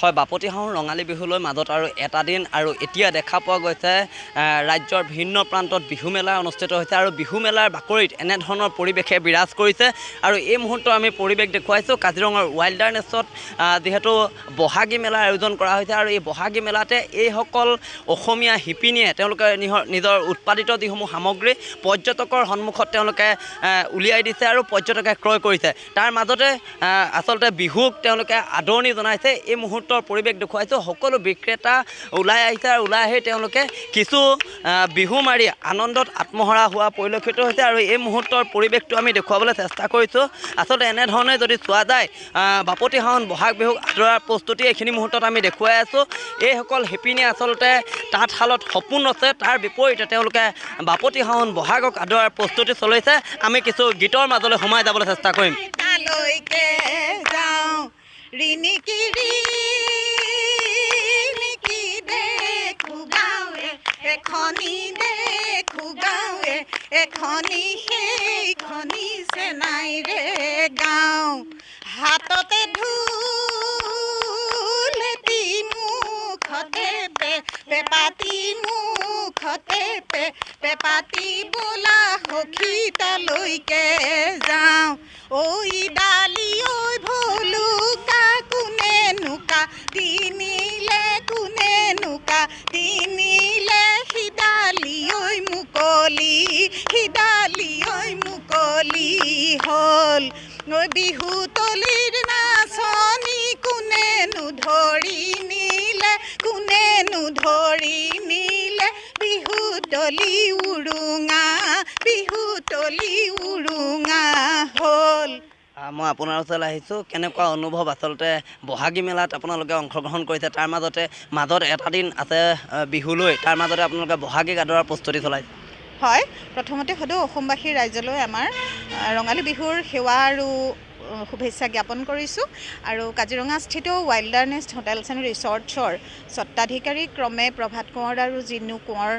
হয়, বাপতিসাহোন ৰঙালী বিহুলৈ মাজত আৰু এটা দিন আৰু এতিয়া দেখা পোৱা গৈছে ৰাজ্যৰ ভিন্ন প্ৰান্তত বিহু মেলা অনুষ্ঠিত হৈছে আৰু বিহু মেলাৰ বাকৰিত এনেধৰণৰ পৰিৱেশে বিৰাজ কৰিছে আৰু এই মুহূৰ্তত আমি পৰিৱেশ দেখুৱাইছোঁ কাজিৰঙাৰ ৱাইল্ডাৰনেছত যিহেতু বহাগী মেলাৰ আয়োজন কৰা হৈছে আৰু এই বহাগী মেলাতে এইসকল অসমীয়া শিপিনীয়ে তেওঁলোকে নিজৰ উৎপাদিত যিসমূহ সামগ্ৰী পৰ্যটকৰ সন্মুখত তেওঁলোকে উলিয়াই দিছে আৰু পৰ্যটকে ক্ৰয় কৰিছে। তাৰ মাজতে আচলতে বিহুক তেওঁলোকে আদৰণি জনাইছে। এই মুহূৰ্তৰ পৰিৱেশ দেখুৱাইছোঁ সকলো বিক্ৰেতা ওলাই আহিছে আৰু ওলাই আহি তেওঁলোকে কিছু বিহু মাৰি আনন্দত আত্মহাৰা হোৱা পৰিলক্ষিত হৈছে আৰু এই মুহূৰ্তৰ পৰিৱেশটো আমি দেখুৱাবলৈ চেষ্টা কৰিছোঁ। আচলতে এনেধৰণে যদি চোৱা যায় বাপতিসাহোন বহাগ বিহুক আদৰাৰ প্ৰস্তুতি এইখিনি মুহূৰ্তত আমি দেখুৱাই আছোঁ। এইসকল শিপিনীয়ে আচলতে তাঁতশালত সপোন আছে, তাৰ বিপৰীতে তেওঁলোকে বাপতিসাহোন বহাগক আদৰাৰ প্ৰস্তুতি চলাইছে। আমি কিছু গীতৰ মাজলৈ সোমাই যাবলৈ চেষ্টা কৰিম। এখনি সেইখনি চেনাই ৰে গাঁও হাততে ঢোলেটি মুখতে পেপাতি মুখতে পেপাতি বোলা সখী তালৈকে যাওঁ ঐ ডালি ঐ ভলুকা কোনে নুকা তিনিলে কোনে নুকা তিনিলে সিডালি ঐ মুকলি সিডালি ঐ মুকলি হ'ল ঐ বিহু তলিৰ নাচনি কোনে ধৰি নিলে কোনে ধৰি নিলে বিহু তলি উৰুঙা বিহু তলি উৰুঙা হ'ল। মই আপোনাৰ ওচৰলৈ আহিছোঁ। কেনেকুৱা অনুভৱ আচলতে বহাগী মেলাত আপোনালোকে অংশগ্ৰহণ কৰিছে, তাৰ মাজত এটা দিন আছে বিহুলৈ, তাৰ মাজতে আপোনালোকে বহাগীক আদৰাৰ প্ৰস্তুতি চলাইছে? হয়, প্ৰথমতে সদৌ অসমবাসী ৰাইজলৈ আমাৰ ৰঙালী বিহুৰ সেৱা আৰু শুভেচ্ছা জ্ঞাপন কৰিছোঁ আৰু কাজিৰঙাস্থিত ৱাইল্ডাৰনেষ্ট হোটেলছ এণ্ড ৰিচৰ্টছৰ স্বত্বাধিকাৰী ক্ৰমে প্ৰভাত কোঁৱৰ আৰু জিনু কোঁৱৰ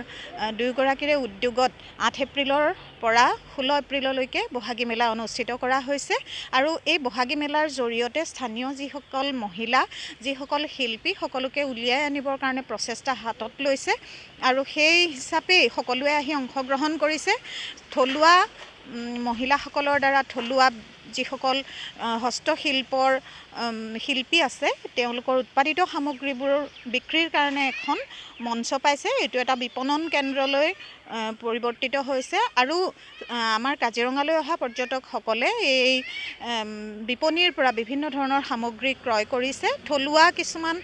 দুয়োগৰাকীৰে উদ্যোগত 8 এপ্ৰিলৰ পৰা 16 এপ্ৰিললৈকে বহাগী মেলা অনুষ্ঠিত কৰা হৈছে আৰু এই বহাগী মেলাৰ জৰিয়তে স্থানীয় যিসকল মহিলা যিসকল শিল্পী সকলোকে উলিয়াই আনিবৰ কাৰণে প্ৰচেষ্টা হাতত লৈছে আৰু সেই হিচাপেই সকলোৱে আহি অংশগ্ৰহণ কৰিছে। থলুৱা মহিলাসকলৰ দ্বাৰা থলুৱা যিসকল হস্তশিল্পৰ শিল্পী আছে তেওঁলোকৰ উৎপাদিত সামগ্ৰীবোৰ বিক্ৰীৰ কাৰণে এখন মঞ্চ পাইছে। এইটো এটা বিপণন কেন্দ্ৰলৈ পৰিৱৰ্তিত হৈছে আৰু আমাৰ কাজিৰঙালৈ অহা পৰ্যটকসকলে এই বিপণীৰ পৰা বিভিন্ন ধৰণৰ সামগ্ৰী ক্ৰয় কৰিছে। থলুৱা কিছুমান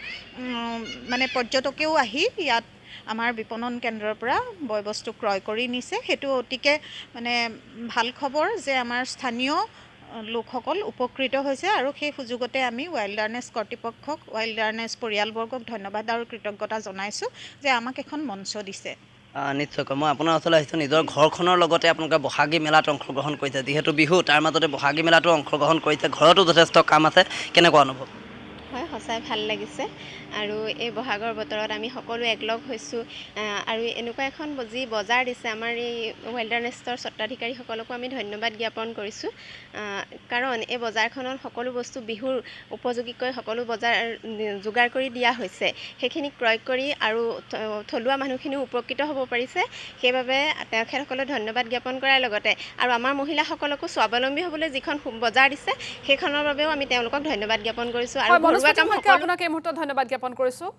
মানে পৰ্যটকেও আহি ইয়াত আমাৰ বিপণন কেন্দ্ৰৰ পৰা বয়বস্তু ক্ৰয় কৰি নিছে। সেইটো অতিকে মানে ভাল খবৰ যে আমাৰ স্থানীয় লোকসকল উপকৃত হৈছে আৰু সেই সুযোগতে আমি ৱাইল্ডাৰনেছ কৰ্তৃপক্ষক ৱাইল্ডাৰনেছ পৰিয়ালবৰ্গক ধন্যবাদ আৰু কৃতজ্ঞতা জনাইছোঁ যে আমাক এখন মঞ্চ দিছে। নিশ্চয়কৈ মই আপোনাৰ ওচৰলৈ আহিছোঁ। নিজৰ ঘৰখনৰ লগতে আপোনালোকে বহাগী মেলাত অংশগ্ৰহণ কৰিছে, যিহেতু বিহু তাৰ মাজতে বহাগী মেলাতো অংশগ্ৰহণ কৰিছে, ঘৰতো যথেষ্ট কাম আছে, কেনেকুৱা অনুভৱ? হয়, সঁচাই ভাল লাগিছে আৰু এই বহাগৰ বতৰত আমি সকলো একলগ হৈছোঁ আৰু এনেকুৱা এখন যি বজাৰ দিছে আমাৰ এই ৱাইল্ডাৰনেষ্টৰ স্বত্বাধিকাৰীসকলকো আমি ধন্যবাদ জ্ঞাপন কৰিছোঁ কাৰণ এই বজাৰখনত সকলো বস্তু বিহুৰ উপযোগীকৈ সকলো বজাৰ যোগাৰ কৰি দিয়া হৈছে। সেইখিনি ক্ৰয় কৰি আৰু থলুৱা মানুহখিনিও উপকৃত হ'ব পাৰিছে, সেইবাবে তেখেতসকলক ধন্যবাদ জ্ঞাপন কৰাৰ লগতে আৰু আমাৰ মহিলাসকলকো স্বাৱলম্বী হ'বলৈ যিখন বজাৰ দিছে সেইখনৰ বাবেও আমি তেওঁলোকক ধন্যবাদ জ্ঞাপন কৰিছোঁ আৰু আপোনাক এই মুহূৰ্তত ধন্যবাদ জ্ঞাপন কৰিছোঁ।